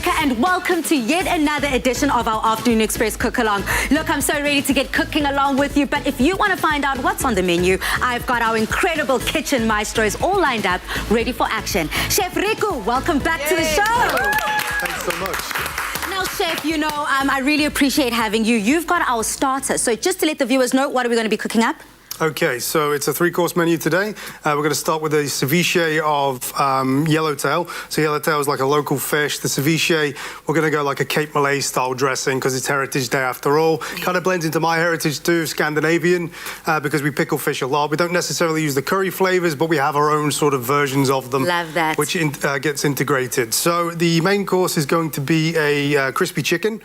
Africa, and welcome to yet another edition of our Afternoon Express Cook-Along. Look, I'm so ready to get cooking along with you, but if you want to find out what's on the menu, I've got our incredible kitchen maestros all lined up, ready for action. Chef Riku, welcome back to the show. Thanks so much. Now, Chef, you know, I really appreciate having you. You've got our starter, so just to let the viewers know, what are we going to be cooking up? Okay, so it's a three-course menu today. We're going to start with a ceviche of yellowtail. So yellowtail is like a local fish. The ceviche, we're going to go like a Cape Malay style dressing because it's Heritage Day after all. Kind of blends into my heritage too, Scandinavian, because we pickle fish a lot. We don't necessarily use the curry flavors, but we have our own sort of versions of them. Love that. Which gets integrated. So the main course is going to be a crispy chicken,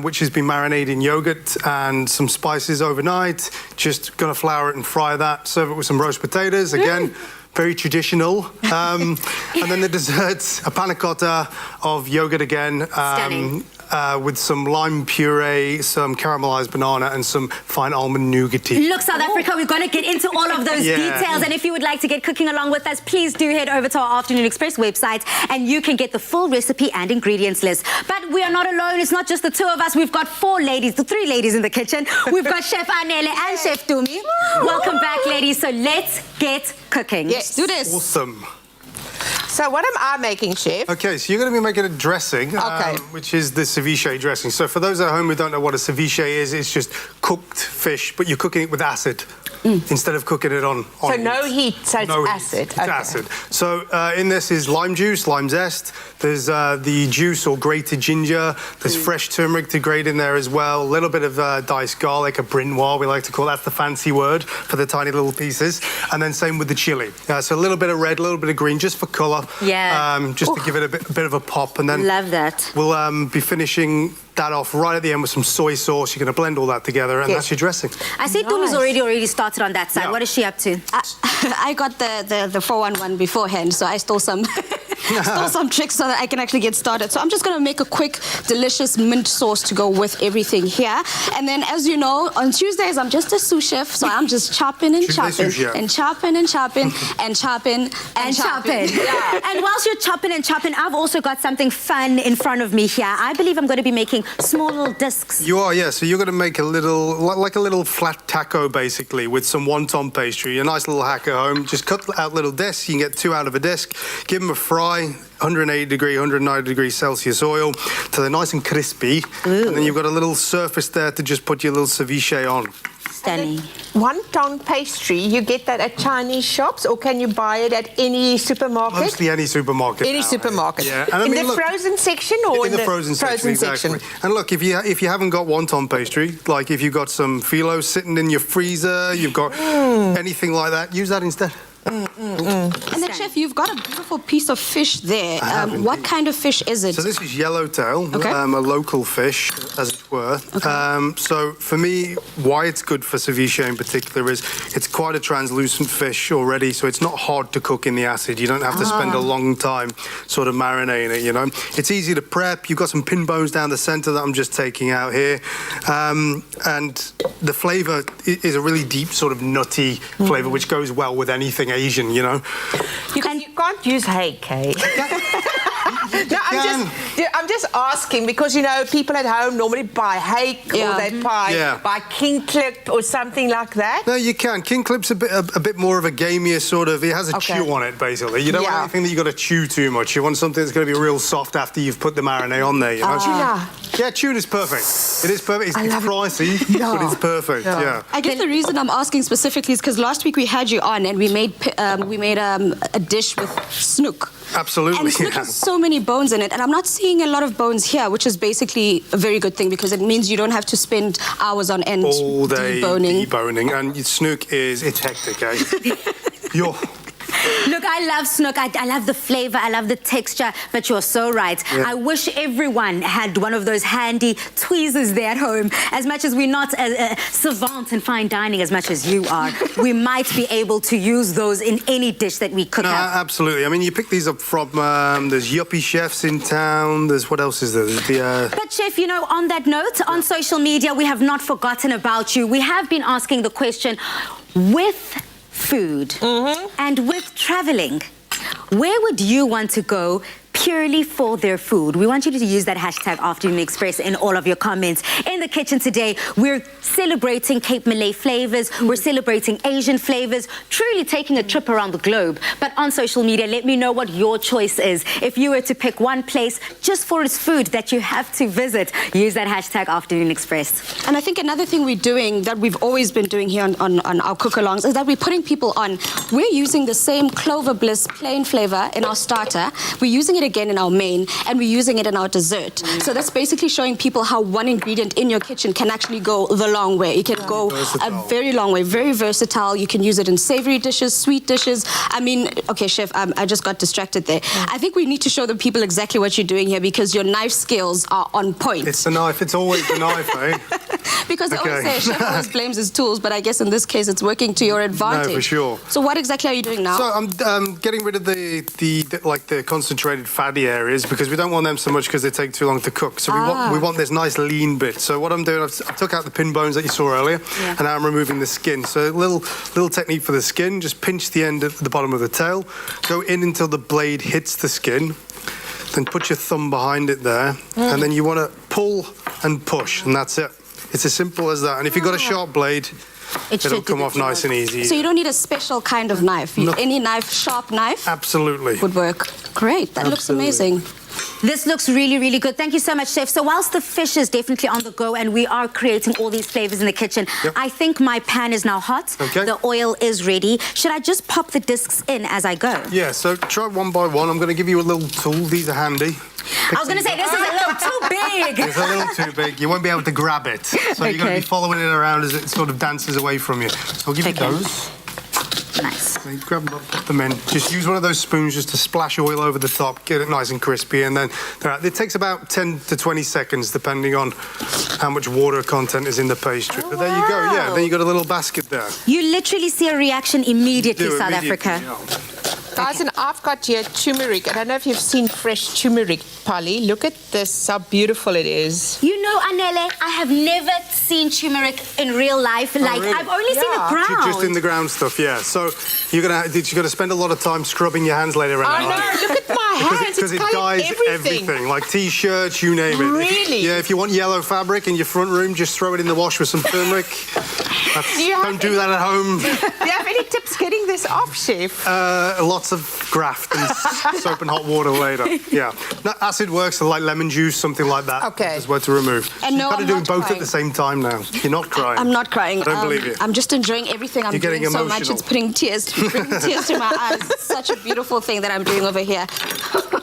which has been marinated in yogurt and some spices overnight. Just going to flour it and fry that, serve it with some roast potatoes, again, very traditional. And then the desserts, a panna cotta of yogurt again, with some lime puree, some caramelized banana, and some fine almond nougaty. Look, South Africa, we're going to get into all of those details, and if you would like to get cooking along with us, please do head over to our Afternoon Express website, and you can get the full recipe and ingredients list. But we are not alone. It's not just the two of us. We've got the three ladies in the kitchen. We've got Chef Anele and Chef Tumi. Welcome back, ladies. So let's get cooking. Yes, do this. Awesome. So what am I making, Chef? Okay, so you're going to be making a dressing, which is the ceviche dressing. So for those at home who don't know what a ceviche is, it's just cooked fish, but you're cooking it with acid instead of cooking it on So heat. no heat, so it's acid. It's acid. So in this is lime juice, lime zest. There's the juice or grated ginger. There's fresh turmeric to grate in there as well. A little bit of diced garlic, a brinoise, we like to call that. That's the fancy word for the tiny little pieces. And then same with the chili. So a little bit of red, a little bit of green, just for colour. Yeah. Just to give it a bit of a pop. And then love that. We'll be finishing that off right at the end with some soy sauce. You're going to blend all that together, and that's your dressing. I see Tumi's already started on that side. Yeah. What is she up to? I got the 411 beforehand, so I stole some some tricks so that I can actually get started. So I'm just going to make a quick, delicious mint sauce to go with everything here. And then, as you know, on Tuesdays, I'm just a sous chef, so I'm just chopping and chopping and chopping and chopping and chopping and chopping. Yeah. And whilst you're chopping and chopping, I've also got something fun in front of me here. I believe I'm going to be making small little discs. You are, yeah. So you're going to make a little, like a little flat taco, basically, with some wonton pastry. A nice little hack at home. Just cut out little discs. You can get 2 out of a disc. Give them a fry. 180 degree, 190 degrees Celsius oil till they're nice and crispy. Ooh. And then you've got a little surface there to just put your little ceviche on. Stunning. Wonton pastry, you get that at Chinese shops, or can you buy it at any supermarket? Mostly any supermarket. Any supermarket. Yeah. And in the frozen section or in the frozen section, exactly. And look, if you haven't got wonton pastry, like if you've got some phyllo sitting in your freezer, you've got anything like that, use that instead. And then, Chef, you've got a beautiful piece of fish there. What kind of fish is it? So this is yellowtail, a local fish, as it were. So for me, why it's good for ceviche in particular is it's quite a translucent fish already, so it's not hard to cook in the acid. You don't have to spend a long time sort of marinating it, you know. It's easy to prep. You've got some pin bones down the center that I'm just taking out here. And the flavor is a really deep sort of nutty flavor, which goes well with anything Asian, you know. You can't use hake, eh? No, I'm just asking because, you know, people at home normally buy hake or they buy king clip or something like that. No, you can. King clip's a bit more of a gamier sort of, it has a chew on it, basically. You don't want anything that you've got to chew too much. You want something that's going to be real soft after you've put the marinade on there, you know? Tuna. Yeah, tuna's perfect. It is perfect. It's pricey, but it's perfect, I guess the reason I'm asking specifically is because last week we had you on and we made a dish with snook. Absolutely. And snook has so many bones in it, and I'm not seeing a lot of bones here, which is basically a very good thing because it means you don't have to spend hours on end all day deboning. And snook it's hectic, eh? Look, I love snook. I love the flavor. I love the texture. But you're so right. Yeah. I wish everyone had one of those handy tweezers there at home. As much as we're not savant in fine dining as much as you are, we might be able to use those in any dish that we cook up. Absolutely. I mean, you pick these up from, there's yuppie chefs in town. There's, what else is there? But Chef, you know, on that note, on social media, we have not forgotten about you. We have been asking the question, with food and with traveling, where would you want to go purely for their food. We want you to use that hashtag Afternoon Express in all of your comments. In the kitchen today, we're celebrating Cape Malay flavors. We're celebrating Asian flavors, truly taking a trip around the globe. But on social media, let me know what your choice is. If you were to pick one place just for its food that you have to visit, use that hashtag Afternoon Express. And I think another thing we're doing that we've always been doing here on our cook-alongs is that we're putting people on. We're using the same Clover Bliss plain flavor in our starter. We're using it again in our main, and we're using it in our dessert. So that's basically showing people how one ingredient in your kitchen can actually go the long way. It can go a very long way, very versatile. You can use it in savory dishes, sweet dishes. I mean, okay, chef, I just got distracted there. I think we need to show the people exactly what you're doing here because your knife skills are on point. It's the knife. It's always the knife, eh? Because they always say a chef always blames his tools, but I guess in this case it's working to your advantage. No, for sure. So what exactly are you doing now? So I'm getting rid of the concentrated fatty areas because we don't want them so much because they take too long to cook. So we want this nice lean bit. So what I'm doing, I took out the pin bones that you saw earlier, and now I'm removing the skin. So a little technique for the skin: just pinch the end at the bottom of the tail, go in until the blade hits the skin. Then put your thumb behind it there, and then you want to pull and push, and that's it. It's as simple as that. And if you've got a sharp blade, it'll come off nice and easy. So you don't need a special kind of knife. Any knife, sharp knife, absolutely would work. Great. That looks amazing. This looks really, really good. Thank you so much, Chef. So whilst the fish is definitely on the go and we are creating all these flavors in the kitchen, I think my pan is now hot. Okay. The oil is ready. Should I just pop the discs in as I go? Yeah, so try one by one. I'm going to give you a little tool. These are handy. I was going to say, this is a little too big. It's a little too big. You won't be able to grab it. So you're going to be following it around as it sort of dances away from you. So I'll give you those. Nice. So you grab them up, put them in. Just use one of those spoons just to splash oil over the top, get it nice and crispy, and then it takes about 10 to 20 seconds depending on how much water content is in the pastry. But there you go, yeah. Then you got a little basket there. You literally see a reaction immediately, South Africa. Yeah. Guys, and I've got here turmeric. I don't know if you've seen fresh turmeric, Polly. Look at this, how beautiful it is. You know, Anele, I have never seen turmeric in real life. Like, really? I've only seen it ground. Just in the ground stuff, yeah. So you're gonna spend a lot of time scrubbing your hands later. I know, look at my hands. Because it dyes everything, like t-shirts, you name it. Really? Yeah, if you want yellow fabric in your front room, just throw it in the wash with some turmeric. Don't do that at home. Do you have any tips getting this off, Chef? Lots of graft and soap and hot water later. Yeah. No, acid works, so like lemon juice, something like that. Okay. Is where to remove. And so no, you've got to I'm do not both crying. at the same time now. You're not crying. I'm not crying. I don't believe you. I'm just enjoying everything I'm You're doing getting so much. emotional. It's bringing tears to my eyes. It's such a beautiful thing that I'm doing over here.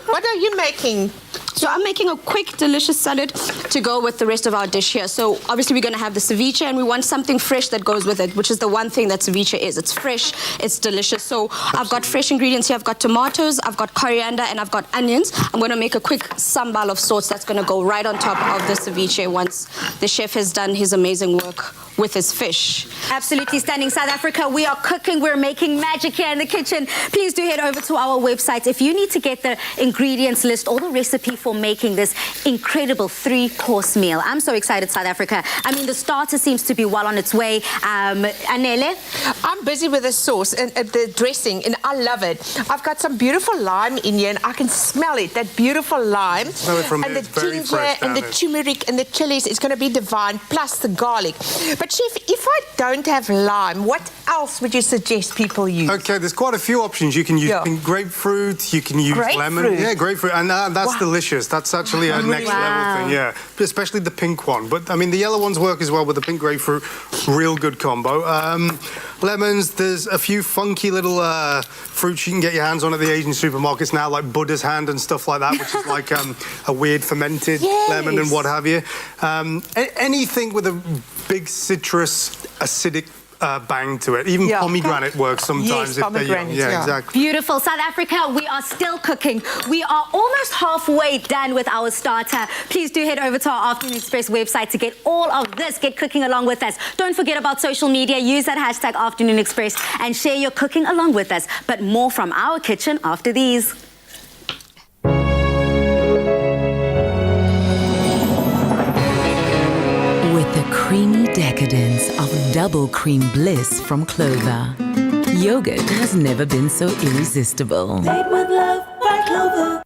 What are you making? So I'm making a quick, delicious salad to go with the rest of our dish here. So obviously we're going to have the ceviche, and we want something fresh that goes with it, which is the one thing that ceviche is. It's fresh, it's delicious. So I've got fresh ingredients here. I've got tomatoes, I've got coriander, and I've got onions. I'm going to make a quick sambal of sorts that's going to go right on top of the ceviche once the chef has done his amazing work with his fish. Absolutely stunning. South Africa, we are cooking, we're making magic here in the kitchen. Please do head over to our website. If you need to get the ingredients list or the recipe for making this incredible 3-course meal. I'm so excited, South Africa. I mean, the starter seems to be well on its way. Anele? I'm busy with the sauce and the dressing, and I love it. I've got some beautiful lime in here, and I can smell it, that beautiful lime. Smell it from and here. the It's very ginger fresh and the down there. turmeric and the chilies. It's going to be divine, plus the garlic. But Chef, if I don't have lime, what else would you suggest people use? Okay, there's quite a few options. You can use pink grapefruit, you can use lemon. Yeah, grapefruit, and that's delicious. That's actually a next level thing, yeah. Especially the pink one. But, I mean, the yellow ones work as well with the pink grapefruit. Real good combo. Lemons, there's a few funky little fruits you can get your hands on at the Asian supermarkets now, like Buddha's hand and stuff like that, which is like a weird fermented lemon and what have you. Anything with a big citrus, acidic bang to it. Even pomegranate works sometimes if they're young. Yeah, exactly. Beautiful. South Africa, we are still cooking. We are almost halfway done with our starter. Please do head over to our Afternoon Express website to get all of this. Get cooking along with us. Don't forget about social media. Use that hashtag Afternoon Express and share your cooking along with us. But more from our kitchen after these. With the creamy decadence of double cream bliss from Clover, yogurt has never been so irresistible. Made with love by Clover.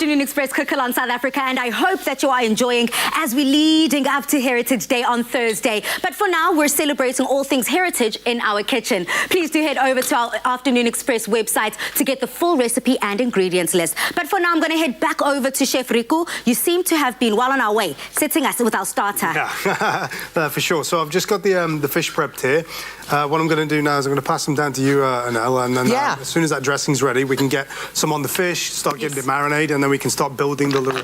Afternoon Express Cook-Along South Africa, and I hope that you are enjoying as we're leading up to Heritage Day on Thursday. But for now, we're celebrating all things heritage in our kitchen. Please do head over to our Afternoon Express website to get the full recipe and ingredients list. But for now, I'm going to head back over to Chef Riku. You seem to have been well on our way, setting us with our starter. Yeah, for sure. So I've just got the fish prepped here. What I'm going to do now is I'm going to pass them down to you, Anel, and then as soon as that dressing's ready, we can get some on the fish, start getting it marinated, and then we can start building the little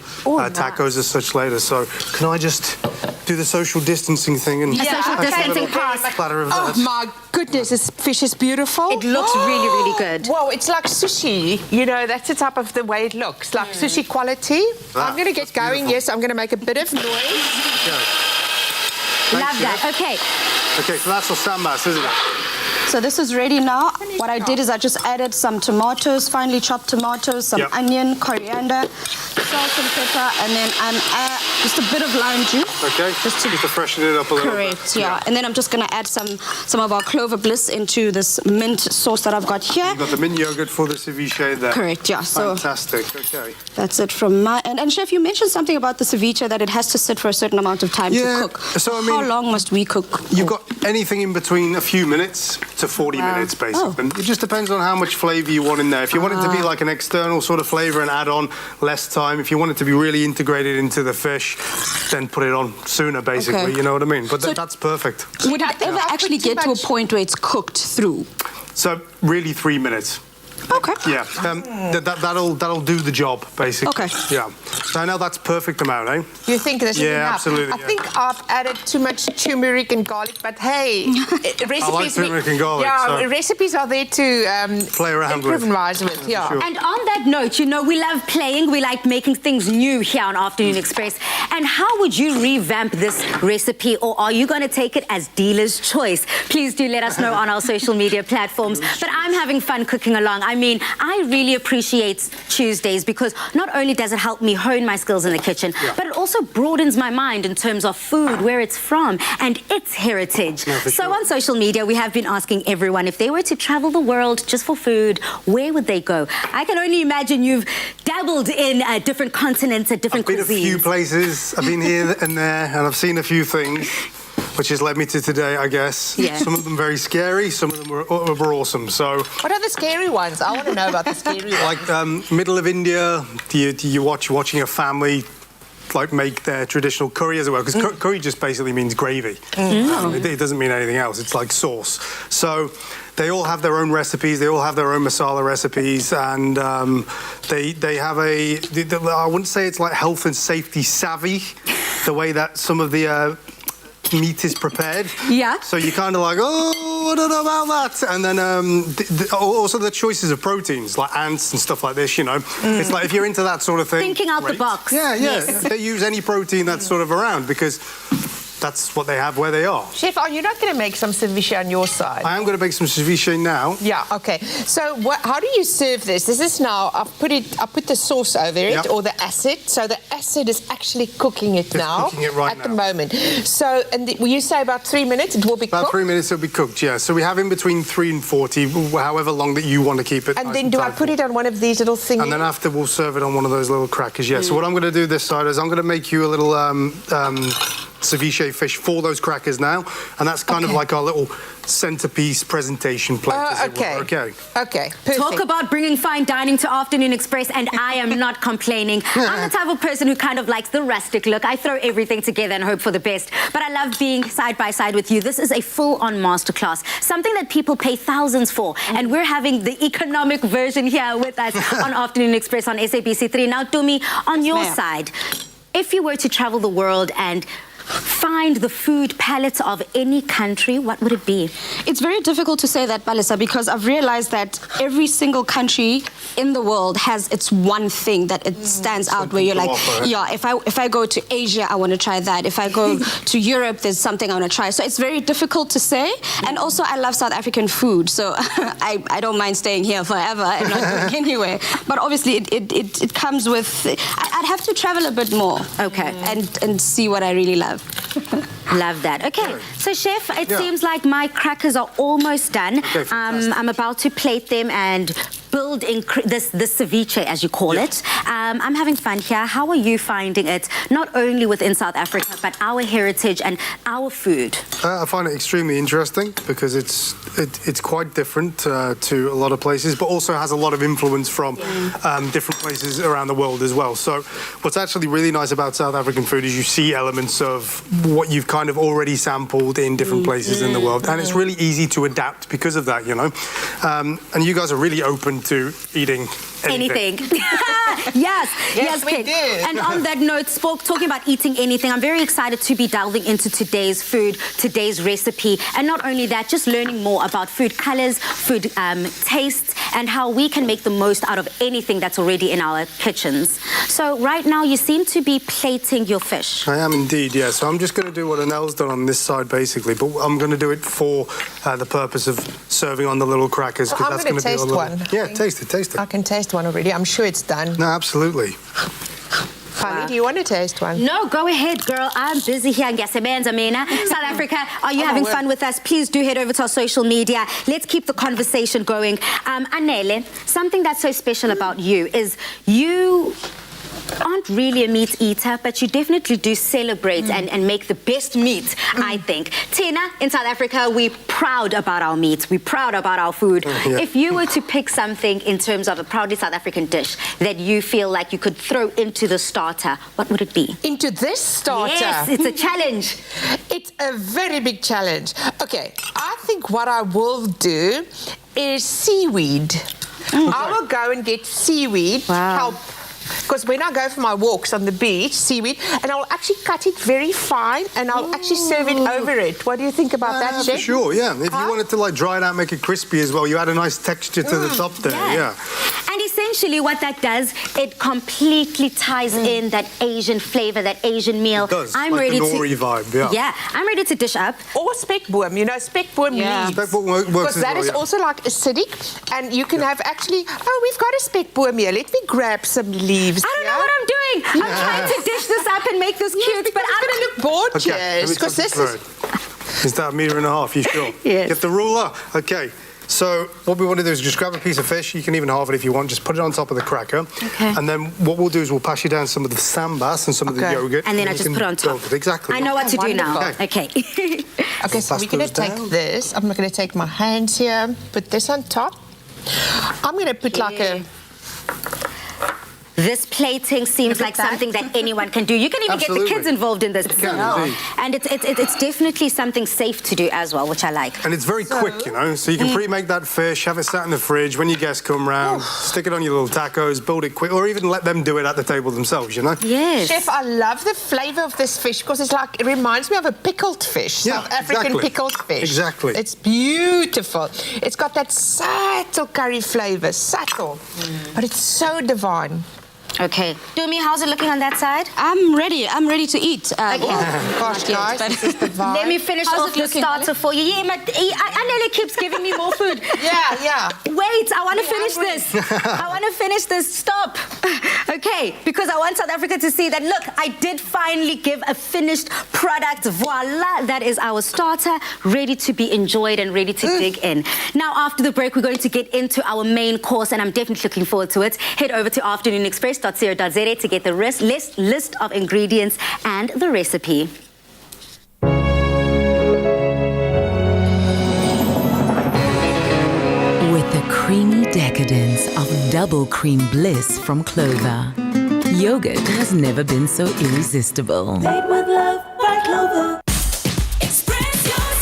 tacos as such later. So can I just do the social distancing thing? And social distancing pass. Platter of Oh that. my goodness, this fish is beautiful. It looks really, really good. Wow, it's like sushi. You know, that's the type of the way it looks, like sushi quality. I'm going to get going. Yes, I'm going to make a bit of noise. Love that. Okay. Okay, so that's our sambas, isn't it? So this is ready now. What I did is I just added some tomatoes, finely chopped tomatoes, some onion, coriander, salt and pepper, and then just a bit of lime juice. Okay, just to freshen it up a little bit. Correct, yeah. And then I'm just going to add some of our clover bliss into this mint sauce that I've got here. You've got the mint yogurt for the ceviche there. Correct, yeah. So fantastic, okay. That's it from my end. And Chef, you mentioned something about the ceviche, that it has to sit for a certain amount of time to cook. So, I mean, how long must we cook? You've got anything in between a few minutes to 40 minutes, basically. It just depends on how much flavour you want in there. If you want it to be like an external sort of flavour and add on less time, if you want it to be really integrated into the fish, then put it on sooner, basically. You know what I mean? But that's perfect. Would it ever actually get to a point where it's cooked through? So, really 3 minutes. Okay. Yeah, that'll do the job, basically. Okay. Yeah. So now that's perfect amount, eh? You think this is enough? Yeah, absolutely. I think I've added too much turmeric and garlic, but hey, recipes. I like turmeric and garlic. Yeah, so recipes are there to play around with. Improvise with. Yeah. Sure. And on that note, you know, we love playing. We like making things new here on Afternoon Express. And how would you revamp this recipe, or are you going to take it as dealer's choice? Please do let us know on our social media platforms. But I'm having fun cooking along. I mean, I really appreciate Tuesdays because not only does it help me hone my skills in the kitchen, but it also broadens my mind in terms of food, where it's from, and its heritage. So on social media, we have been asking everyone if they were to travel the world just for food, where would they go? I can only imagine you've dabbled in different continents and different cuisines. I've been a few places. I've been here and there, and I've seen a few things, which has led me to today, I guess. Yeah. Some of them very scary, some of them were awesome. So, what are the scary ones? I want to know about the scary ones. Like middle of India, you're watching a family like make their traditional curry as well, because curry just basically means gravy. It doesn't mean anything else. It's like sauce. So they all have their own recipes. They all have their own masala recipes, and they have I wouldn't say it's like health and safety savvy, the way that some of the meat is prepared. Yeah. So you're kind of like, oh, I don't know about that. And then also the choices of proteins, like ants and stuff like this, you know. It's like if you're into that sort of thing. Thinking out the box. Yeah. They use any protein that's sort of around because that's what they have where they are. Chef, are you not going to make some ceviche on your side? I am going to make some ceviche now. Yeah, okay. So how do you serve this? This is now, I put the sauce over it, or the acid. So the acid is actually cooking it now. Cooking it right at the moment. So, and will you say about 3 minutes it will be cooked? About 3 minutes it'll be cooked, yeah. So we have in between 3 and 40, however long that you want to keep it. And then do I put it on one of these little things? And then after we'll serve it on one of those little crackers, yeah. So what I'm going to do this side is I'm going to make you a little ceviche fish for those crackers now, and that's kind of like our little centerpiece presentation plate. Okay. Okay. Perfect. Talk about bringing fine dining to Afternoon Express, and I am not complaining. I'm the type of person who kind of likes the rustic look. I throw everything together and hope for the best. But I love being side by side with you. This is a full-on masterclass, something that people pay thousands for, and we're having the economic version here with us on Afternoon Express on SABC3. Now, Tumi, on your side, if you were to travel the world and find the food palette of any country, what would it be? It's very difficult to say that, Balisa, because I've realized that every single country in the world has its one thing that it stands out, where you're like, yeah, if I go to Asia, I want to try that. If I go to Europe, there's something I want to try. So it's very difficult to say. And also, I love South African food, so I don't mind staying here forever and not going anywhere. But obviously, it comes with, I'd have to travel a bit more. Okay. And see what I really love. Love that. Okay, so Chef, it seems like my crackers are almost done. Okay, I'm about to plate them and building this ceviche, as you call it. I'm having fun here. How are you finding it, not only within South Africa, but our heritage and our food? I find it extremely interesting because it's quite different to a lot of places, but also has a lot of influence from different places around the world as well. So what's actually really nice about South African food is you see elements of what you've kind of already sampled in different places in the world, and it's really easy to adapt because of that, you know. And you guys are really open to eating anything. Yes, we Kate. do. And on that note, talking about eating anything, I'm very excited to be delving into today's food, today's recipe, and not only that, just learning more about food colors, food tastes, and how we can make the most out of anything that's already in our kitchens. So right now, you seem to be plating your fish. I am indeed, yeah. So I'm just going to do what Anel's done on this side, basically, but I'm going to do it for the purpose of serving on the little crackers. So I'm going to taste one. Yeah, taste it. I can taste one already. I'm sure it's done. No, absolutely. Honey, do you want to taste one? No, go ahead, girl. I'm busy here in Gasebenza, Mina. South Africa, are you having fun with us? Please do head over to our social media. Let's keep the conversation going. Anele, something that's so special about you is you aren't really a meat eater, but you definitely do celebrate and make the best meat, I think. Tina, in South Africa, we're proud about our meat. We're proud about our food. If you were to pick something in terms of a proudly South African dish that you feel like you could throw into the starter, what would it be? Into this starter? Yes, it's a challenge. It's a very big challenge. Okay, I think what I will do is seaweed. I will go and get seaweed, help. Because when I go for my walks on the beach, seaweed, and I'll actually cut it very fine, and I'll actually serve it over it. What do you think about that, Chef? For sure, yeah. If you wanted to like dry it out, make it crispy as well, you add a nice texture to the top there, And essentially what that does, it completely ties in that Asian flavor, that Asian meal. It does, I'm like ready the nori vibe, Yeah, I'm ready to dish up. Or spekboom, you know, spekboom leaves. Spekboom works because as that well, is also like acidic, and you can have actually, we've got a spekboom here. Let me grab some leaves. I don't know what I'm doing. I'm trying to dish this up and make this cute, but I'm going to look gorgeous. Because this is that 1.5 meters? You sure? Yes. Get the ruler. Okay. So what we want to do is just grab a piece of fish. You can even halve it if you want. Just put it on top of the cracker. Okay. And then what we'll do is we'll pass you down some of the sambas and some of the yogurt. And then I just put it on top. Exactly. I know what to do now. Okay. Okay, so we're going to take this. I'm going to take my hands here, put this on top. I'm going to put like a... This plating seems like something that anyone can do. You can even get the kids involved in this. And it's definitely something safe to do as well, which I like. And it's very quick, you know, so you can pre-make that fish, have it sat in the fridge. When your guests come round, stick it on your little tacos, build it quick, or even let them do it at the table themselves, you know? Yes. Chef, I love the flavour of this fish because it's like, it reminds me of a pickled fish, South African pickled fish. Exactly. It's beautiful. It's got that subtle curry flavour, subtle, but it's so divine. Okay. Dumi, how's it looking on that side? I'm ready. I'm ready to eat. Gosh, guys, this is divine. Let me finish off the starter for you. Yeah, but Anele keeps giving me more food. Yeah. Wait, I want to finish this. I want to finish this. Stop. Okay, because I want South Africa to see that, look, I did finally give a finished product. Voila, that is our starter, ready to be enjoyed and ready to dig in. Now, after the break, we're going to get into our main course, and I'm definitely looking forward to it. Head over to afternoonexpress.co.za to get the list of ingredients and the recipe. With the creamy decadence of double cream bliss from Clover, yogurt has never been so irresistible. Made with love by Clover. Express yourself.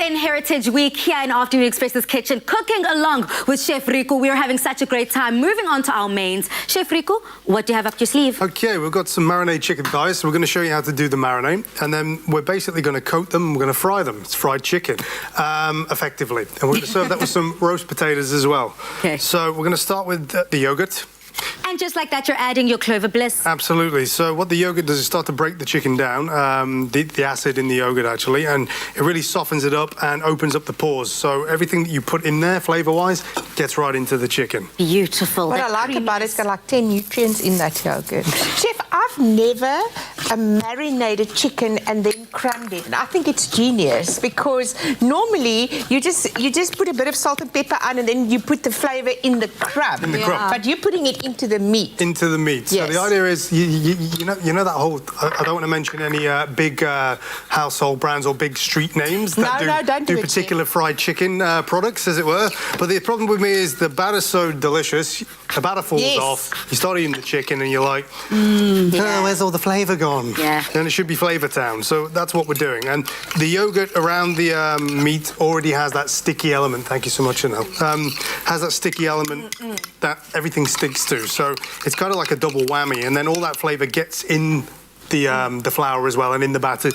within Heritage Week here in Afternoon Express's kitchen, cooking along with Chef Rico. We are having such a great time. Moving on to our mains. Chef Rico, what do you have up your sleeve? Okay, we've got some marinade chicken thighs, so we're going to show you how to do the marinade, and then we're basically going to coat them, we're going to fry them. It's fried chicken, effectively. And we're going to serve that with some roast potatoes as well. Okay. So we're going to start with the yogurt. And just like that, you're adding your clover bliss. Absolutely. So what the yogurt does is start to break the chicken down, the acid in the yogurt actually, and it really softens it up and opens up the pores. So everything that you put in there, flavour-wise, gets right into the chicken. Beautiful. What I like about it, it's got like 10 nutrients in that yogurt. Chef, I've never marinated chicken and then crumbed it. And I think it's genius because normally you just put a bit of salt and pepper on and then you put the flavour in the crumb. In the crumb. But you're putting it into the meat. Into the meat. Yes. So the idea is, you know that whole, I don't want to mention any big household brands or big street names that don't do it, particular fried chicken products, as it were. But the problem with me is the batter's so delicious, the batter falls off, you start eating the chicken and you're like, where's all the flavour gone? Yeah. And it should be Flavour Town. So that's what we're doing. And the yogurt around the meat already has that sticky element. Thank you so much, Chanel. Has that sticky element that everything sticks to. So it's kind of like a double whammy, and then all that flavour gets in the flour as well and in the batter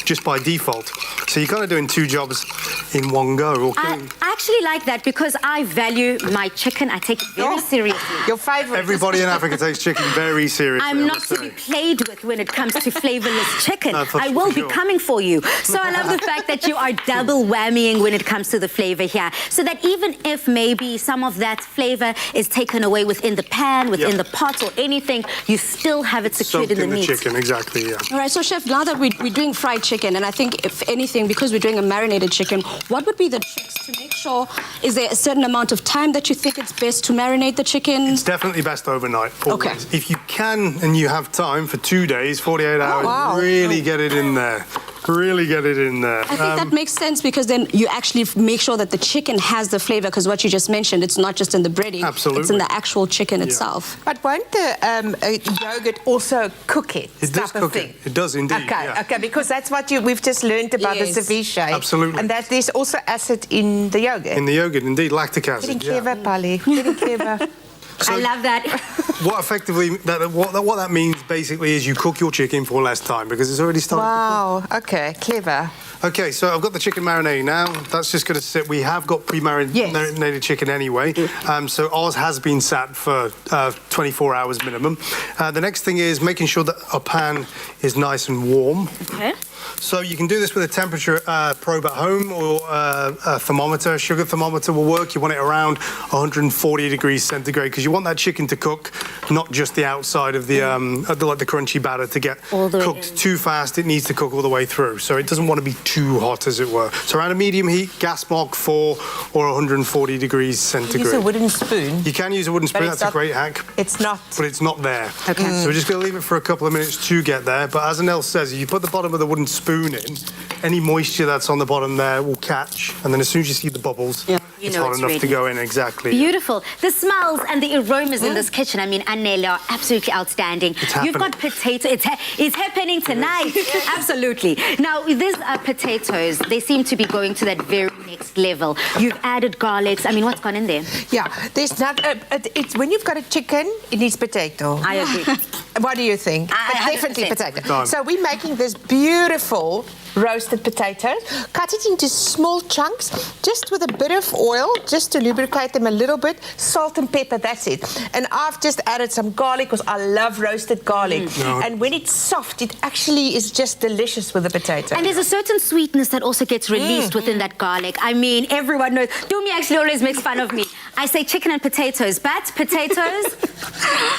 just by default. So you're kind of doing two jobs in one go. Okay. I actually like that because I value my chicken. I take it very seriously. Your favourite. Everybody in Africa takes chicken very seriously. I'm not to be played with when it comes to flavourless chicken. No, I will be coming for you. So I love the fact that you are double whammying when it comes to the flavour here. So that even if maybe some of that flavour is taken away within the pan, within the pot or anything, you still have it secured in the meat. Chicken, exactly, yeah. All right, so Chef, now that we're doing fried chicken, and I think if anything, because we're doing a marinated chicken, what would be the tricks to make sure, is there a certain amount of time that you think it's best to marinate the chicken? It's definitely best overnight. Always. Okay. If you can and you have time for 2 days, 48 hours, really get it in there. Really get it in there. I think that makes sense because then you actually make sure that the chicken has the flavour, because what you just mentioned, it's not just in the breading, it's in the actual chicken itself. But won't the yogurt also cook it? It does cook it. It does indeed. Okay, okay, because that's what we've just learned about the ceviche. Absolutely. And that there's also acid in the yogurt. In the yogurt, indeed, lactic acid. Getting clever, Polly. Getting clever. So I love that. What effectively, what that means basically is you cook your chicken for less time because it's already started to cook. Okay, clever. Okay, so I've got the chicken marinating now. That's just going to sit. We have got pre-marinated chicken anyway. So ours has been sat for 24 hours minimum. The next thing is making sure that our pan is nice and warm. Okay. So you can do this with a temperature probe at home or a thermometer. A sugar thermometer will work. You want it around 140 degrees centigrade because you want that chicken to cook, not just the outside of the like the crunchy batter to get cooked too fast. It needs to cook all the way through. So it doesn't want to be too hot, as it were. So around a medium heat, gas mark 4 or 140 degrees centigrade. Use a wooden spoon. You can use a wooden spoon. That's a great hack. It's not. But it's not there. Okay. So we're just going to leave it for a couple of minutes to get there. But as Anel says, if you put the bottom of the wooden spoon in, any moisture that's on the bottom there will catch, and then as soon as you see the bubbles, it's hot enough to go in. Exactly. Beautiful. The smells and the aromas in this kitchen, I mean, Anel, are absolutely outstanding. You've got potato. It's happening tonight. Absolutely. Now, these potatoes, they seem to be going to that very next level. You've added garlics. I mean, what's gone in there? Yeah, there's not. It's when you've got a chicken, it needs potato. I agree. What do you think? Definitely potato. So we're making this beautiful roasted potatoes. Cut it into small chunks, just with a bit of oil, just to lubricate them a little bit. Salt and pepper, that's it. And I've just added some garlic because I love roasted garlic. And when it's soft, it actually is just delicious with the potato. And there's a certain sweetness that also gets released within that garlic. I mean, everyone knows. Dumi actually always makes fun of me. I say chicken and potatoes, but potatoes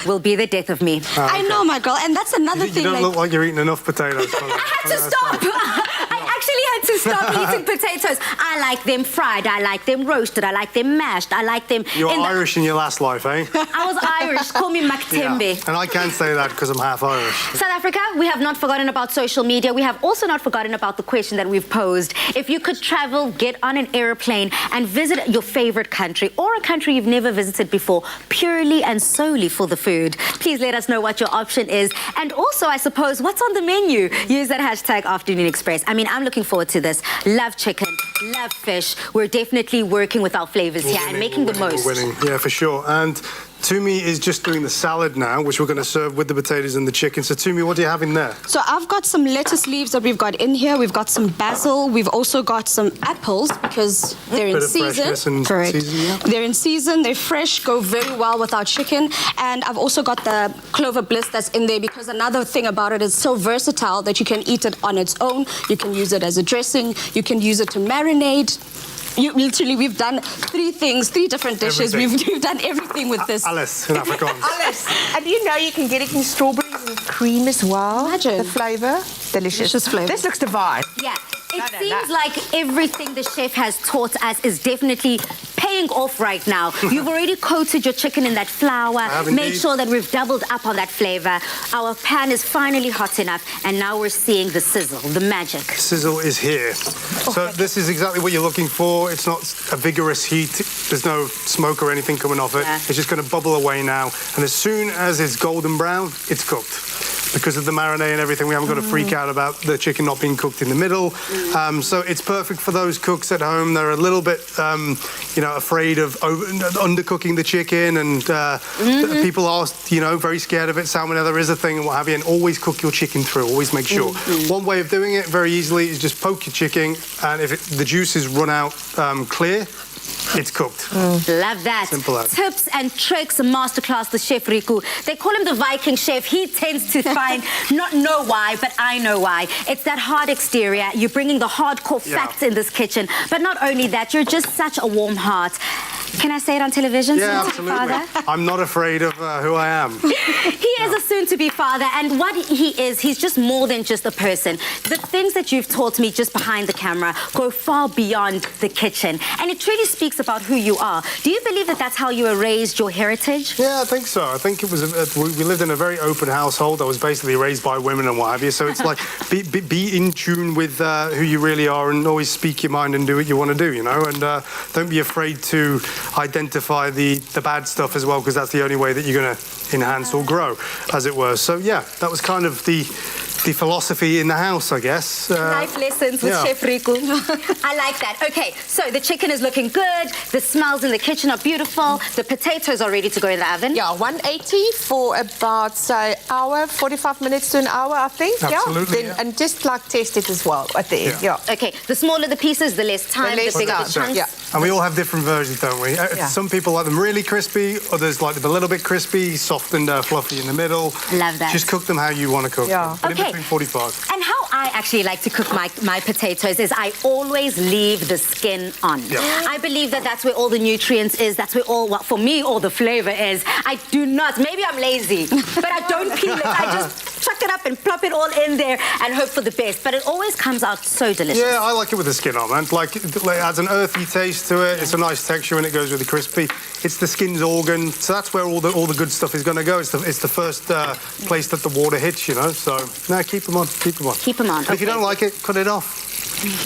will be the death of me. I know, my girl, and that's another thing. You don't look like you're eating enough potatoes. I had to stop. I actually had to stop eating potatoes. I like them fried. I like them roasted. I like them mashed. I like them. You were Irish in your last life, eh? I was Irish. Call me Maktembe. And I can't say that because I'm half Irish. South Africa, we have not forgotten about social media. We have also not forgotten about the question that we've posed. If you could travel, get on an airplane and visit your favorite country or a country you've never visited before, purely and solely for the food, please let us know what your option is. And also, I suppose, what's on the menu? Use that hashtag Afternoon Express. I mean, I'm looking forward to this. Love chicken, love fish. We're definitely working with our flavors here and making the most. Winning, yeah, for sure. And Tumi is just doing the salad now, which we're going to serve with the potatoes and the chicken. So, Tumi, what do you have in there? So I've got some lettuce leaves that we've got in here. We've got some basil. We've also got some apples because they're in season. Correct. Season, yeah. They're in season. They're fresh. Go very well with our chicken. And I've also got the clover bliss that's in there because another thing about it is so versatile that you can eat it on its own. You can use it as a dressing. You can use it to marinate. We've done 3 things, 3 different dishes. We've done everything with this. Alles in Afrikaans. Alles. And you can get it in strawberries and cream as well. Imagine. The flavour. Delicious flavour. This looks divine. Yeah. It seems like everything the chef has taught us is definitely paying off right now. You've already coated your chicken in that flour, made sure that we've doubled up on that flavor. Our pan is finally hot enough, and now we're seeing the sizzle, the magic. Sizzle is here. So this is exactly what you're looking for. It's not a vigorous heat. There's no smoke or anything coming off it. Yeah. It's just going to bubble away now. And as soon as it's golden brown, it's cooked. Because of the marinade and everything, we haven't got to freak out about the chicken not being cooked in the middle. So it's perfect for those cooks at home. They're a little bit, afraid of undercooking the chicken, and people are, very scared of it. Salmonella is a thing and what have you. And always cook your chicken through. Always make sure. One way of doing it very easily is just poke your chicken, and if the juices run out clear, it's cooked. Love that. Simple as. Tips and tricks, masterclass, the Chef Riku. They call him the Viking chef. He tends to find, not know why, but I know why. It's that hard exterior. You're bringing the hardcore facts in this kitchen. But not only that, you're just such a warm heart. Can I say it on television? Yeah, absolutely. Father? I'm not afraid of who I am. He is a soon-to-be father, and what he is, he's just more than just a person. The things that you've taught me just behind the camera go far beyond the kitchen, and it truly speaks about who you are. Do you believe that that's how you were raised, your heritage? Yeah, I think so. I think it was. We lived in a very open household. I was basically raised by women and what have you. So it's like be in tune with who you really are, and always speak your mind and do what you want to do. And don't be afraid to identify the bad stuff as well, because that's the only way that you're going to enhance or grow, as it were. So yeah, that was kind of the philosophy in the house, I guess. Life lessons with Chef Riku. I like that. Okay, so the chicken is looking good. The smells in the kitchen are beautiful. The potatoes are ready to go in the oven. Yeah, 180 for about, hour, 45 minutes to an hour, I think. Absolutely. Yeah. And just test it as well at the end. Yeah. Okay, the smaller the pieces, the less time, the bigger the chunks. Yeah. And we all have different versions, don't we? Some people like them really crispy, others like them a little bit crispy, soft and fluffy in the middle. Love that. Just cook them how you want to cook them. Okay. In between 45. And how I actually like to cook my potatoes is I always leave the skin on. Yeah. I believe that that's where all the nutrients is. That's where for me, all the flavor is. I do not, maybe I'm lazy, but I don't peel it. I just chuck it up and plop it all in there and hope for the best. But it always comes out so delicious. Yeah, I like it with the skin on, man. It adds an earthy taste to it. It's a nice texture and it goes with the crispy. It's the skin's organ, so that's where all the good stuff is going to go. It's the first place that the water hits, So, no, keep them on. Keep them on. Keep them on. And if you don't like it, cut it off.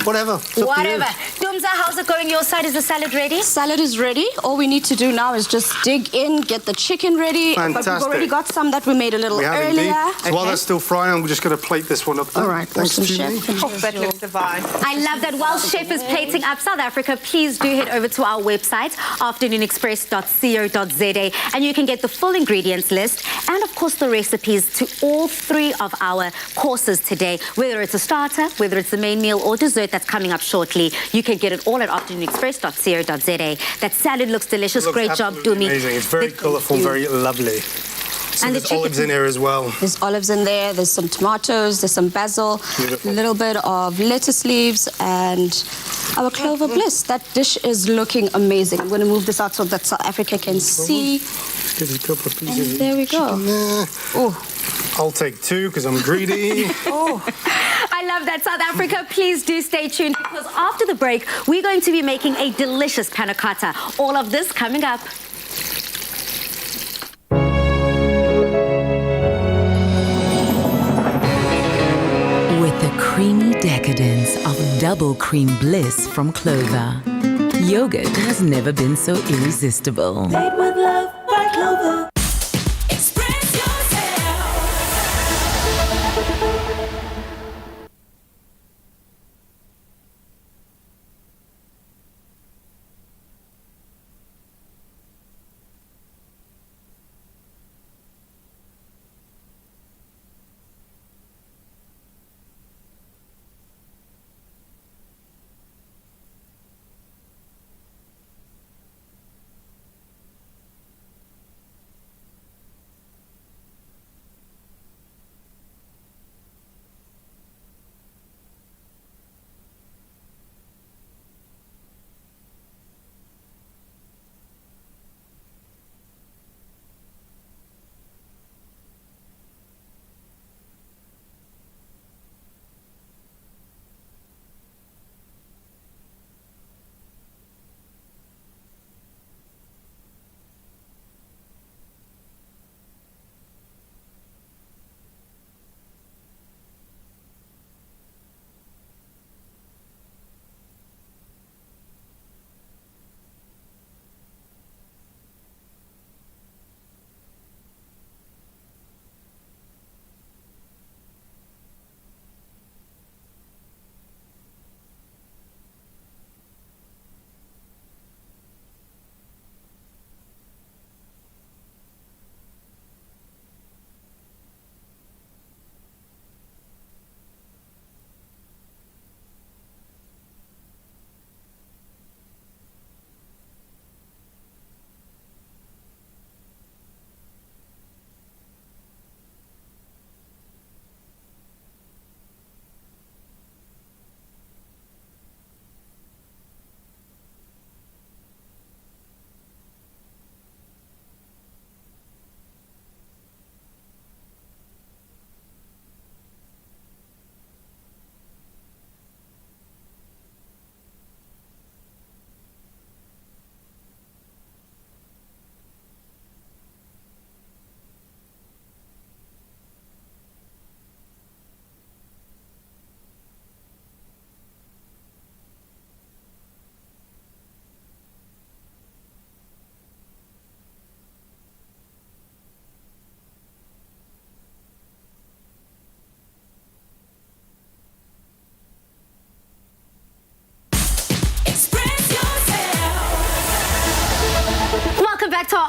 Whatever. Whatever. Dumza, how's it going your side? Is the salad ready? Salad is ready. All we need to do now is just dig in, get the chicken ready. Fantastic. But we've already got some that we made a little earlier. So while that's still frying, I'm just going to plate this one up there. All right. Thanks, Awesome, Julie. Chef. That looks divine. I love that. While Chef is plating up South Africa, please do head over to our website, afternoonexpress.co.za, and you can get the full ingredients list and, of course, the recipes to all 3 of our courses today. Whether it's a starter, whether it's the main meal or dessert that's coming up shortly, you can get it all at afternoonexpress.co.za. That salad looks delicious. Great job, Dumi. Amazing. It's very colourful, very lovely. So And there's olives in here as well. There's olives in there, there's some tomatoes, there's some basil, a little bit of lettuce leaves, and our clover bliss. That dish is looking amazing. I'm going to move this out so that South Africa can see. Get a couple of pieces. And there we go. Oh, I'll take 2 because I'm greedy. I love that, South Africa. Please do stay tuned, because after the break, we're going to be making a delicious panna cotta. All of this coming up. With the creamy decadence of double cream bliss from Clover, yogurt has never been so irresistible. Made with love by Clover. Express yourself.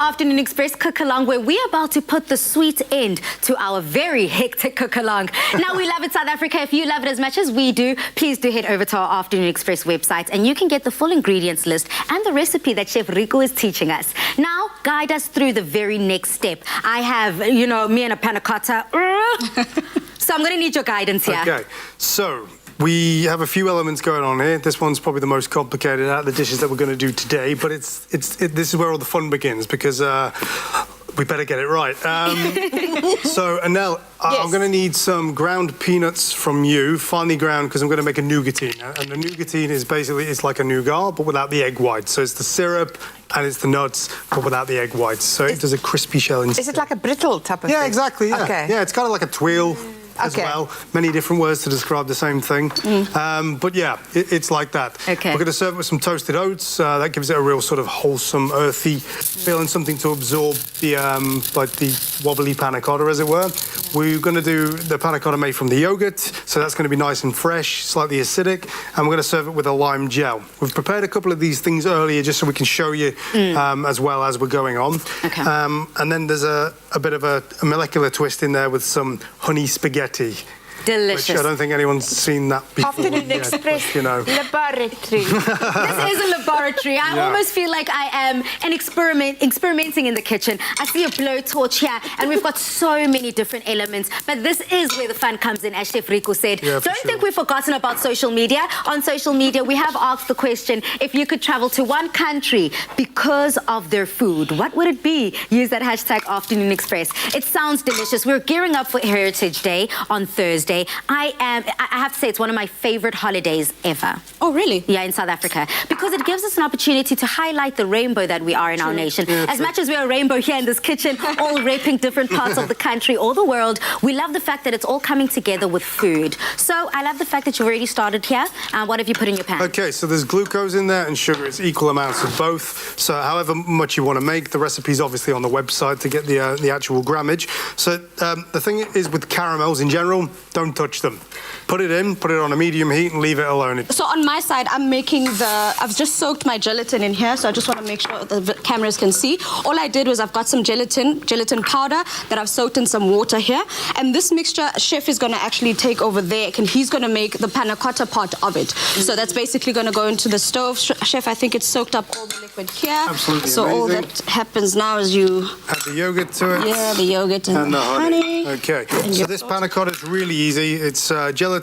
Afternoon Express cook-along, where we're about to put the sweet end to our very hectic cook-along. Now, we love it, South Africa. If you love it as much as we do, please do head over to our Afternoon Express website, and you can get the full ingredients list and the recipe that Chef Rico is teaching us. Now, guide us through the very next step. I have, you know, me and a panna cotta. So I'm going to need your guidance here. Okay, so we have a few elements going on here. This one's probably the most complicated out of the dishes that we're going to do today, but this is where all the fun begins, because we better get it right. So, Anel, I'm going to need some ground peanuts from you, finely ground, because I'm going to make a nougatine. And the nougatine is basically, it's like a nougat, but without the egg whites. So it's the syrup and it's the nuts, but without the egg whites. So it does a crispy shell instead. Is it like a brittle type of thing? Yeah, exactly, yeah. Okay. Yeah, it's kind of like a twirl. As well. Many different words to describe the same thing. But yeah, it's like that. Okay. We're going to serve it with some toasted oats. That gives it a real sort of wholesome, earthy feel and something to absorb the like the wobbly panna cotta, as it were. We're going to do the panna cotta made from the yogurt, so that's going to be nice and fresh, slightly acidic, and we're going to serve it with a lime gel. We've prepared a couple of these things earlier just so we can show you as well as we're going on. Okay. And then there's a bit of a molecular twist in there with some honey spaghetti. Delicious. Which I don't think anyone's seen that before. Afternoon yet, Express but, you know. laboratory. This is a laboratory. I almost feel like I am experimenting in the kitchen. I see a blowtorch here, and we've got so many different elements. But this is where the fun comes in, as Chef Rico said. Yeah, Don't think we've forgotten about social media. On social media, we have asked the question, if you could travel to one country because of their food, what would it be? Use that hashtag Afternoon Express. It sounds delicious. We're gearing up for Heritage Day on Thursday. I have to say, it's one of my favorite holidays ever. Oh, really? Yeah, in South Africa. Because it gives us an opportunity to highlight the rainbow that we are in our nation. Yeah, as much as we're a rainbow here in this kitchen, all repping different parts of the country or the world, we love the fact that it's all coming together with food. So I love the fact that you've already started here. What have you put in your pan? Okay, so there's glucose in there and sugar. It's equal amounts of both. So however much you want to make, the recipe's obviously on the website to get the actual grammage. So the thing is with caramels in general, don't touch them. Put it on a medium heat and leave it alone. So on my side, I've just soaked my gelatin in here, so I just want to make sure the cameras can see. All I did was I've got some gelatin powder that I've soaked in some water here. And this mixture, Chef is going to actually take over there, and he's going to make the panna cotta part of it. So that's basically going to go into the stove. Chef, I think it's soaked up all the liquid here. Absolutely so amazing. All that happens now is you add the yogurt to it. Yeah, the yogurt and the honey. Okay, so this panna cotta is really easy. It's gelatin.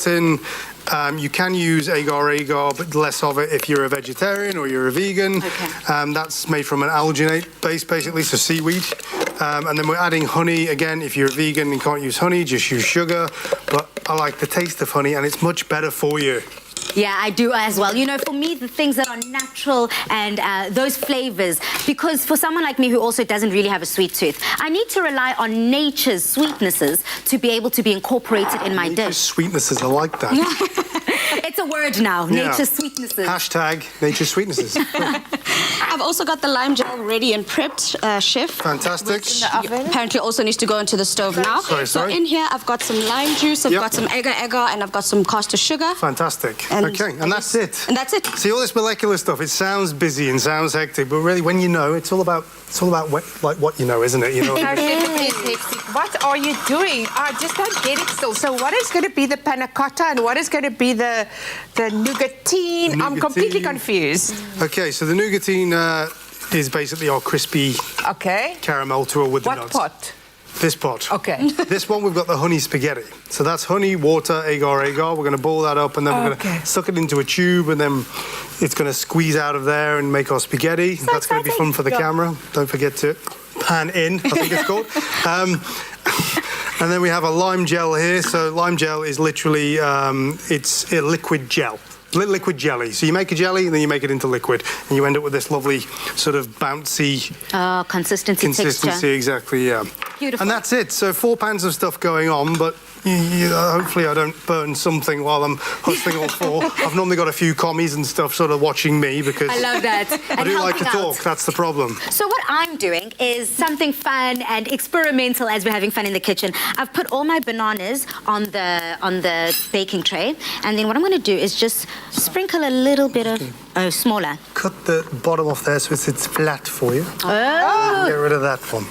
You can use agar, but less of it if you're a vegetarian or you're a vegan. Okay. That's made from an alginate base, basically, so seaweed. And then we're adding honey. Again, if you're a vegan and can't use honey, just use sugar. But I like the taste of honey, and it's much better for you. Yeah, I do as well. You know, for me, the things that are natural and those flavors, because for someone like me who also doesn't really have a sweet tooth, I need to rely on nature's sweetnesses to be able to be incorporated in my dish. Sweetnesses, I like that. It's a word now, nature's sweetnesses. Hashtag nature's sweetnesses. I've also got the lime gel ready and prepped, Chef. Fantastic. Apparently also needs to go into the stove now. Sorry. So in here, I've got some lime juice, I've got some agar, and I've got some caster sugar. Fantastic. And and that's it. And that's it. See, all this molecular stuff, it sounds busy and sounds hectic, but really, when you know, it's all about what you know, isn't it? You know. What are you doing? I just don't get it still. So what is going to be the panna cotta and what is going to be the nougatine? I'm completely confused. Okay, so the nougatine is basically our crispy caramel twirl with the nuts. What pot? This pot. Okay. This one, we've got the honey spaghetti. So that's honey, water, agar. We're going to boil that up, and then we're going to suck it into a tube, and then it's going to squeeze out of there and make our spaghetti. So that's going to be fun for the camera. Don't forget to pan in, I think it's called. And then we have a lime gel here. So lime gel is literally, it's a liquid gel. Liquid jelly. So you make a jelly and then you make it into liquid, and you end up with this lovely sort of bouncy consistency, texture. Exactly, yeah. Beautiful. And that's it. So 4 pans of stuff going on, but hopefully I don't burn something while I'm hustling all 4. I've normally got a few commies and stuff sort of watching me because I love that. I do like to talk. That's the problem. So what I'm doing is something fun and experimental as we're having fun in the kitchen. I've put all my bananas on the baking tray, and then what I'm going to do is just sprinkle a little bit of smaller. Cut the bottom off there so it's flat for you. Oh, Get rid of that one.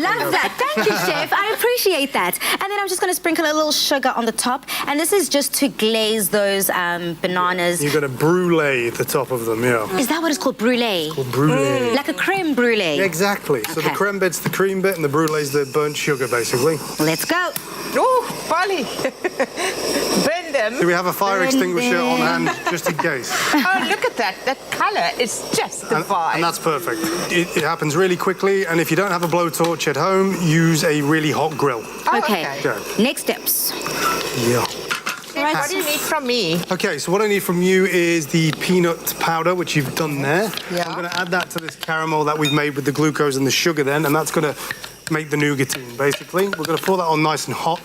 love that. Thank you, Chef. I appreciate that. And then I'm just going to sprinkle a little sugar on the top, and this is just to glaze those bananas. You're going to brulee the top of them, yeah. Is that what it's called? Brulee? Called brulee. Like a creme brulee? Exactly. So the creme bit's the cream bit and the brulee's the burnt sugar, basically. Let's go. Oh, Polly. Burn them. Do we have a fire extinguisher on hand just in case? Oh, look at that. That colour is just the vibe. And that's perfect. It happens really quickly, and if you don't have a blowtorch at home, use a really hot grill. Oh, Okay. Okay. Next steps. Yeah. Chef, what do you need from me? Okay, so what I need from you is the peanut powder, which you've done there. Yeah. I'm going to add that to this caramel that we've made with the glucose and the sugar then, and that's going to make the nougatine, basically. We're going to pour that on nice and hot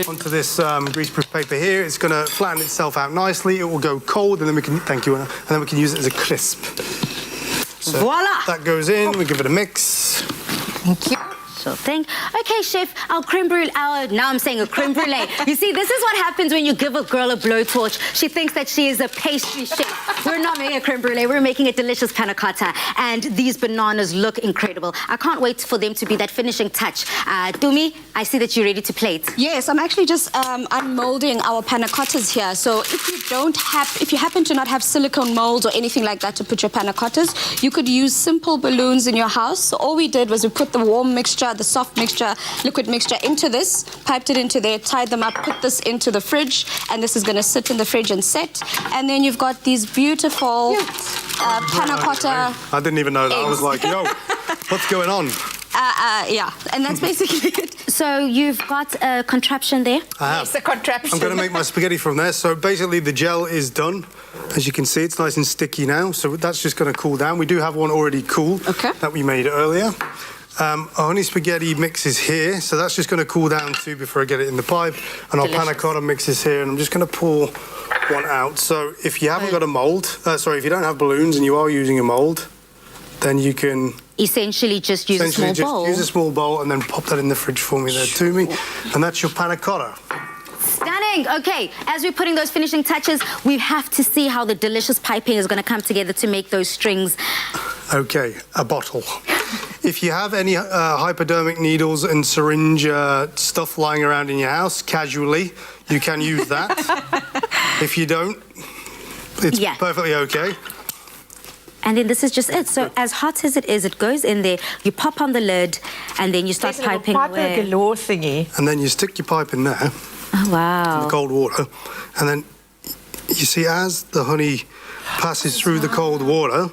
onto this greaseproof paper here. It's going to flatten itself out nicely. It will go cold, and then we can, thank you, Anna, and then we can use it as a crisp. So Voila! that goes in, we give it a mix. Thank you. Sure thing. Okay, Chef, our creme brulee, now I'm saying a creme brulee. You see, this is what happens when you give a girl a blowtorch. She thinks that she is a pastry chef. We're not making a creme brulee, we're making a delicious panna cotta. And these bananas look incredible. I can't wait for them to be that finishing touch. Tumi, I see that you're ready to plate. Yes, I'm actually just unmolding our panna cottas here. So if you happen to not have silicone molds or anything like that to put your panna cottas, you could use simple balloons in your house. So all we did was we put the warm mixture, the soft mixture, liquid mixture into this, piped it into there, tied them up, put this into the fridge, and this is going to sit in the fridge and set. And then you've got these beautiful panna cotta. I didn't even know that. I was like, yo, what's going on? Yeah, and that's basically it. So you've got a contraption there? I have. It's a contraption. I'm going to make my spaghetti from there. So basically the gel is done. As you can see, it's nice and sticky now. So that's just going to cool down. We do have one already cool that we made earlier. Our honey spaghetti mix is here. So that's just going to cool down too before I get it in the pipe. And our panna cotta mix is here. And I'm just going to pour one out. So if you haven't got a mold, if you don't have balloons and you are using a mold, then you can essentially just use a small bowl. Use a small bowl and then pop that in the fridge for me there, Tumi. And that's your panna cotta. Stunning. Okay, as we're putting those finishing touches, we have to see how the delicious piping is going to come together to make those strings. Okay, a bottle. If you have any hypodermic needles and syringe stuff lying around in your house, casually, you can use that. If you don't, it's perfectly okay. And then this is just it. So as hot as it is, it goes in there, you pop on the lid, and then you start piping away. Galore thingy. And then you stick your pipe in there. Oh, wow. In the cold water. And then you see as the honey passes through the cold water,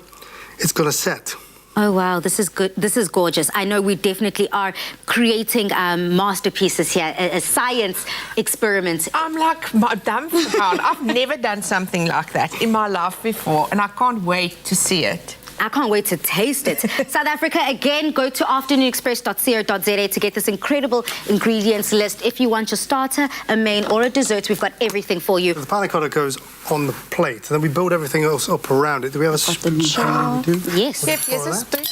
it's got to set. Oh, wow, this is good. This is gorgeous. I know we definitely are creating masterpieces here, a science experiment. I'm like dumbfounded. I've never done something like that in my life before, and I can't wait to see it. I can't wait to taste it. South Africa, again, go to afternoonexpress.co.za to get this incredible ingredients list. If you want your starter, a main, or a dessert, we've got everything for you. The panna cotta goes on the plate, and then we build everything else up around it. Do we have a spoon? Yes. Yes, here's a spoon.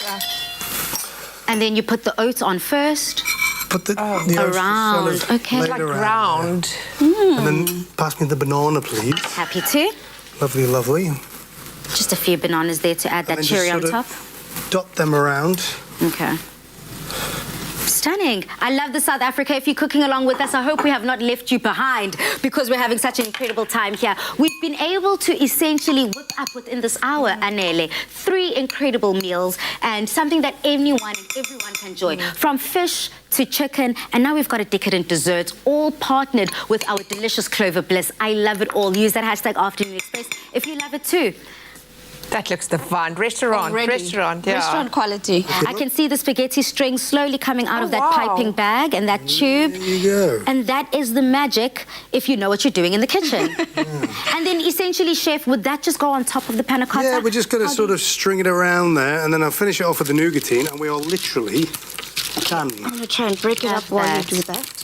And then you put the oats on first. Put the around. Sort of okay. Like round. And then pass me the banana, please. Happy to. Lovely, lovely. Just a few bananas there to add that cherry on top. Dot them around. Okay. Stunning. I love the South Africa. If you're cooking along with us, I hope we have not left you behind because we're having such an incredible time here. We've been able to essentially whip up within this hour, Anele, 3 incredible meals and something that anyone and everyone can enjoy. From fish to chicken, and now we've got a decadent dessert, all partnered with our delicious Clover Bliss. I love it all. Use that hashtag Afternoon Express if you love it too. That looks divine. Restaurant, yeah. Restaurant quality. I can see the spaghetti string slowly coming out of that piping bag and that tube. There you go. And that is the magic if you know what you're doing in the kitchen. And then essentially, Chef, would that just go on top of the panna cotta? Yeah, we're just going to sort of string it around there, and then I'll finish it off with the nougatine, and we are literally can. I'm going to try and break it up while you that. do that.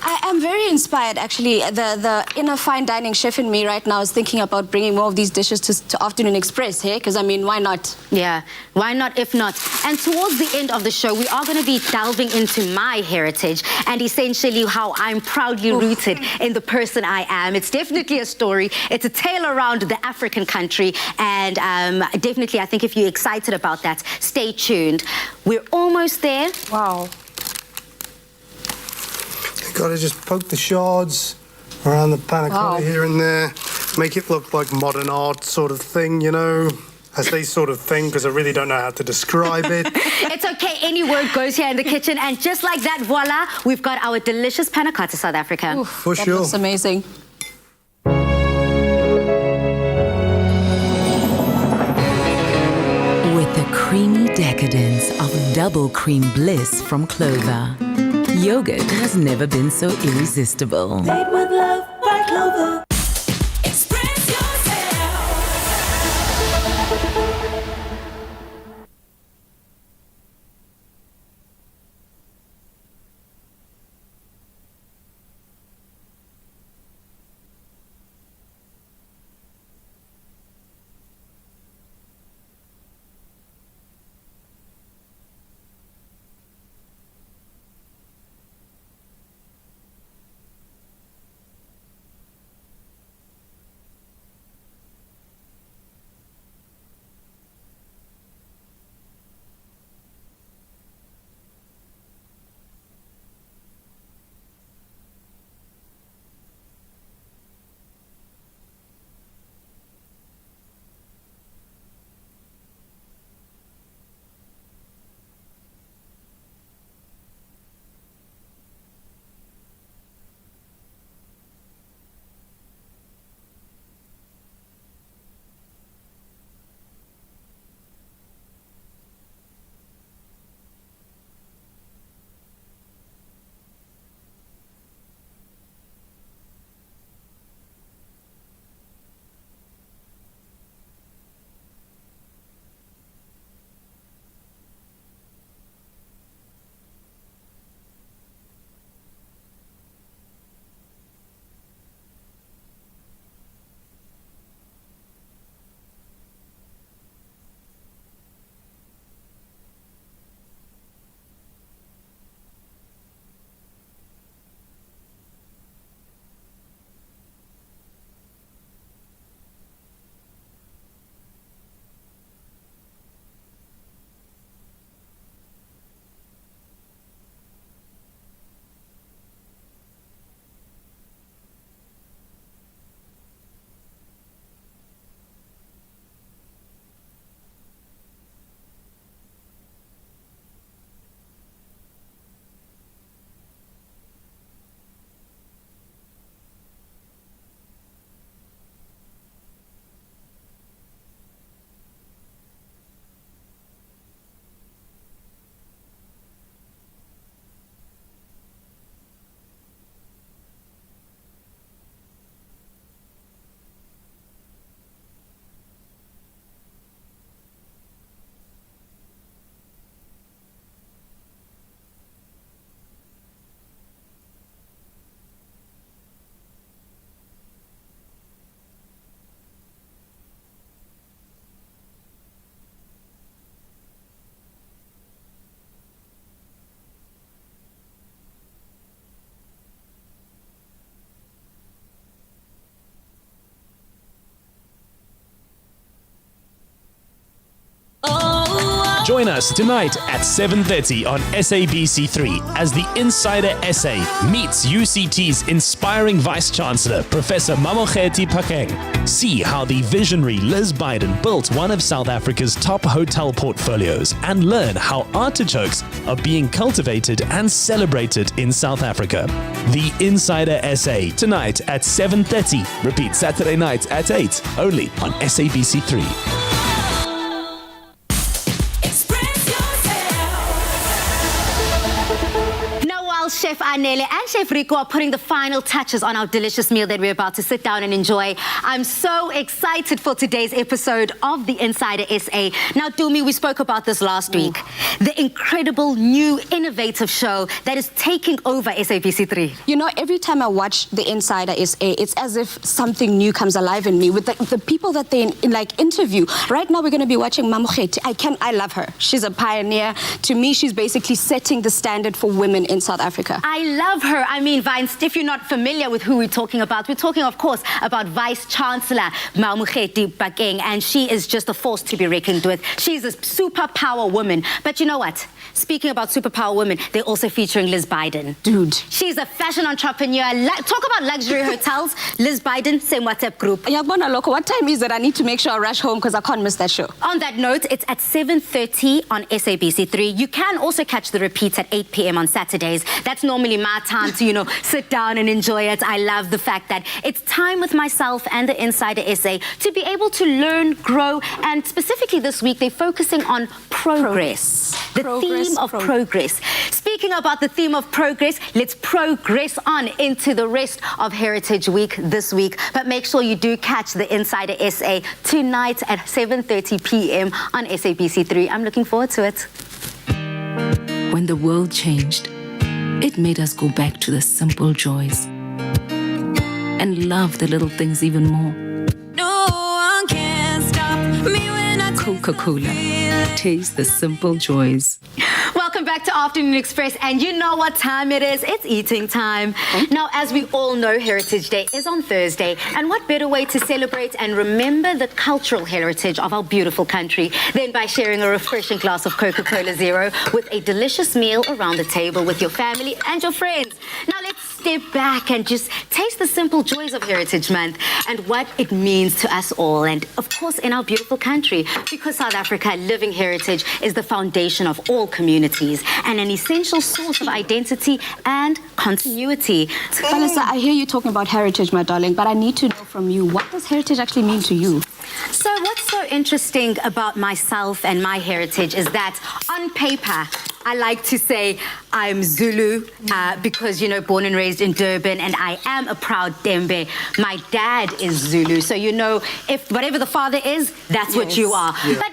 I am very inspired, actually. The inner fine dining chef in me right now is thinking about bringing more of these dishes to Afternoon Express, hey? Because, I mean, why not? Yeah, why not if not? And towards the end of the show, we are going to be delving into my heritage and essentially how I'm proudly rooted in the person I am. It's definitely a story. It's a tale around the African country. And definitely, I think if you're excited about that, stay tuned. We're almost there. Wow. You got to just poke the shards around the panna cotta here and there. Make it look like modern art sort of thing, you know. I say sort of thing because I really don't know how to describe it. It's okay, any word goes here in the kitchen. And just like that, voila, we've got our delicious panna cotta, South Africa. Oof, For that sure. looks amazing. With the creamy decadence of double cream bliss from Clover, yogurt has never been so irresistible. Made with love by Clover. Express yourself. Join us tonight at 7:30 on SABC3 as the Insider SA meets UCT's inspiring Vice-Chancellor, Professor Mamokgethi Phakeng. See how the visionary Liz Biden built one of South Africa's top hotel portfolios and learn how artichokes are being cultivated and celebrated in South Africa. The Insider SA tonight at 7:30. Repeat Saturday night at 8, only on SABC3. Chef, Anele and Chef Rico are putting the final touches on our delicious meal that we're about to sit down and enjoy. I'm so excited for today's episode of The Insider SA. Now, Dumi, we spoke about this last week. The incredible, new, innovative show that is taking over SABC3. You know, every time I watch The Insider SA, it's as if something new comes alive in me with the people that they interview. Right now, we're going to be watching Mamokgethi. I love her. She's a pioneer. To me, she's basically setting the standard for women in South Africa. I love her. I mean, Vince, if you're not familiar with who we're talking about, we're talking, of course, about Vice Chancellor Mamokgethi Pakeng, and she is just a force to be reckoned with. She's a superpower woman. But you know what? Speaking about superpower women, they're also featuring Liz Biden. Dude. She's a fashion entrepreneur. Talk about luxury hotels. Liz Biden, same WhatsApp group. Yabona Loko, what time is it? I need to make sure I rush home because I can't miss that show. On that note, it's at 7:30 on SABC3. You can also catch the repeats at 8 p.m. on Saturdays. That's normally my time to, sit down and enjoy it. I love the fact that it's time with myself and the Insider SA to be able to learn, grow, and specifically this week, they're focusing on progress. The theme of progress. Speaking about the theme of progress, let's progress on into the rest of Heritage Week this week. But make sure you do catch the Insider SA tonight at 7:30 p.m. on SABC3. I'm looking forward to it. When the world changed, it made us go back to the simple joys and love the little things even more. No one can stop me when I Coca-Cola. Taste the simple joys. Welcome back to Afternoon Express, and you know what time it is. It's eating time. Now, as we all know, Heritage Day is on Thursday, and what better way to celebrate and remember the cultural heritage of our beautiful country than by sharing a refreshing glass of Coca-Cola Zero with a delicious meal around the table with your family and your friends. Now, let's step back and just taste the simple joys of Heritage Month and what it means to us all, and of course, in our beautiful country, because South Africa, living heritage is the foundation of all communities and an essential source of identity and continuity. Vanessa, I hear you talking about heritage, my darling, but I need to know from you, what does heritage actually mean to you? So what's so interesting about myself and my heritage is that on paper, I like to say I'm Zulu because, born and raised in Durban, and I am a proud Dembe. My dad is Zulu. So, if whatever the father is, that's what you are. Yeah. But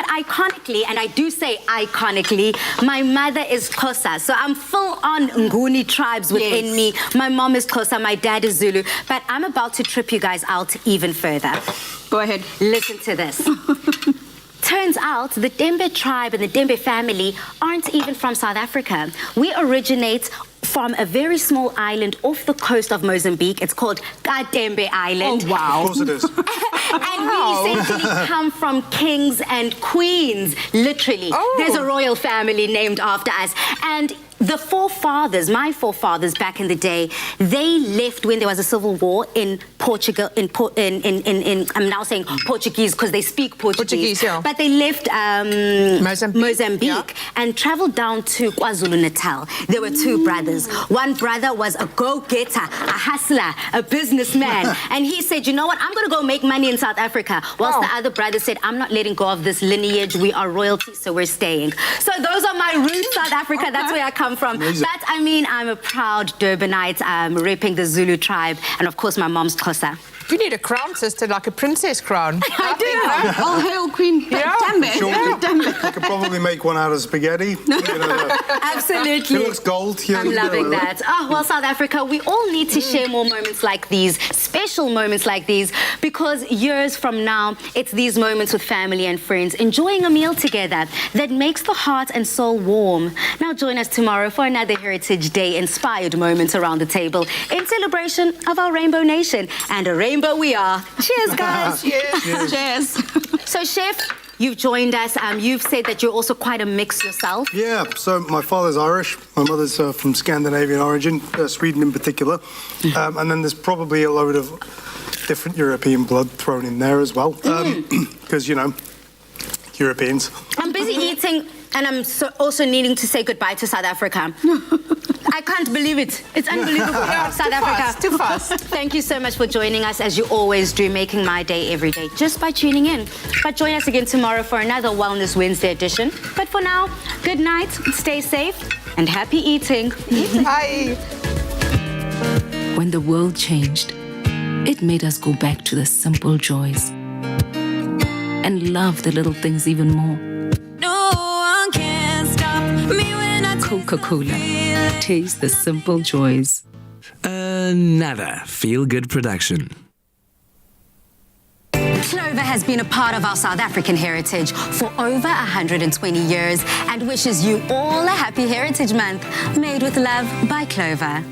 iconically, and I do say iconically, my mother is Xhosa. So I'm full on Nguni tribes within me. My mom is Xhosa, my dad is Zulu. But I'm about to trip you guys out even further. Go ahead. Listen to this. Turns out the Dembe tribe and the Dembe family aren't even from South Africa. We originate from a very small island off the coast of Mozambique. It's called Kadembe Island. Oh, wow. Of course it is. And we essentially come from kings and queens, literally. Oh. There's a royal family named after us. And the forefathers, my forefathers back in the day, they left when there was a civil war in Portugal, I'm now saying Portuguese because they speak Portuguese. Yeah. But they left Mozambique and traveled down to KwaZulu-Natal. There were two brothers. One brother was a go-getter, a hustler, a businessman. And he said, you know what, I'm going to go make money in South Africa. Whilst the other brother said, I'm not letting go of this lineage. We are royalty, so we're staying. So those are my roots, South Africa. Okay. That's where I come from. Amazing. But I mean, I'm a proud Durbanite, repping the Zulu tribe, and of course my mom's Xhosa. You need a crown, sister, like a princess crown. I do. Oh, hail Queen Dembe. Sure, you could probably make one out of spaghetti. Absolutely. It looks gold. Yeah, I'm loving that. Oh, well, South Africa, we all need to share more moments like these, special moments like these, because years from now, it's these moments with family and friends, enjoying a meal together that makes the heart and soul warm. Now join us tomorrow for another Heritage Day inspired moments around the table in celebration of our Rainbow Nation, and a rainbow we are. Cheers, guys. Cheers. Cheers. So, Chef, you've joined us. You've said that you're also quite a mix yourself. Yeah, so my father's Irish. My mother's from Scandinavian origin, Sweden in particular. And then there's probably a load of different European blood thrown in there as well. Because, Europeans. I'm busy eating And I'm also needing to say goodbye to South Africa. I can't believe it. It's unbelievable. South Africa. Too fast. Thank you so much for joining us, as you always do, making my day every day, just by tuning in. But join us again tomorrow for another Wellness Wednesday edition. But for now, good night, stay safe, and happy eating. Bye. When the world changed, it made us go back to the simple joys and love the little things even more. No one can stop me when I Coca-Cola. Taste the simple joys. Another feel-good production. Clover has been a part of our South African heritage for over 120 years and wishes you all a happy Heritage Month. Made with love by Clover.